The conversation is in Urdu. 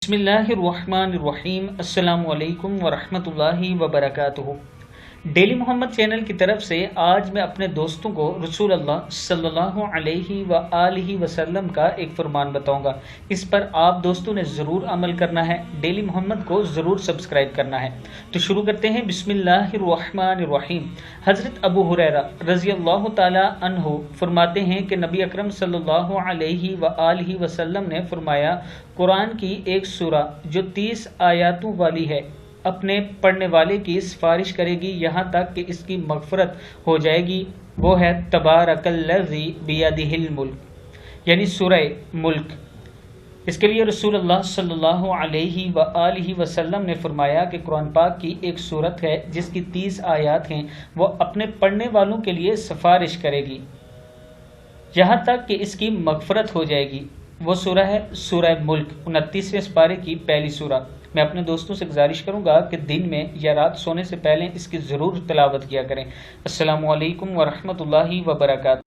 بسم اللہ الرحمن الرحیم۔ السلام علیکم ورحمۃ اللہ وبرکاتہ۔ ڈیلی محمد چینل کی طرف سے آج میں اپنے دوستوں کو رسول اللہ صلی اللہ علیہ وآلہ وسلم کا ایک فرمان بتاؤں گا۔ اس پر آپ دوستوں نے ضرور عمل کرنا ہے، ڈیلی محمد کو ضرور سبسکرائب کرنا ہے۔ تو شروع کرتے ہیں۔ بسم اللہ الرحمن الرحیم۔ حضرت ابو ہریرہ رضی اللہ تعالی عنہ فرماتے ہیں کہ نبی اکرم صلی اللہ علیہ وآلہ وسلم نے فرمایا، قرآن کی ایک سورہ جو 30 آیاتوں والی ہے اپنے پڑھنے والے کی سفارش کرے گی یہاں تک کہ اس کی مغفرت ہو جائے گی، وہ ہے تبارک الذی بیدہ الملک، یعنی سورہ ملک۔ اس کے لیے رسول اللہ صلی اللہ علیہ وآلہ وسلم نے فرمایا کہ قرآن پاک کی ایک سورت ہے جس کی 30 آیات ہیں، وہ اپنے پڑھنے والوں کے لیے سفارش کرے گی یہاں تک کہ اس کی مغفرت ہو جائے گی۔ وہ سورہ ہے سورہ ملک، 29ویں سپارے کی پہلی سورہ۔ میں اپنے دوستوں سے گزارش کروں گا کہ دن میں یا رات سونے سے پہلے اس کی ضرور تلاوت کیا کریں۔ السلام علیکم ورحمۃ اللہ وبرکاتہ۔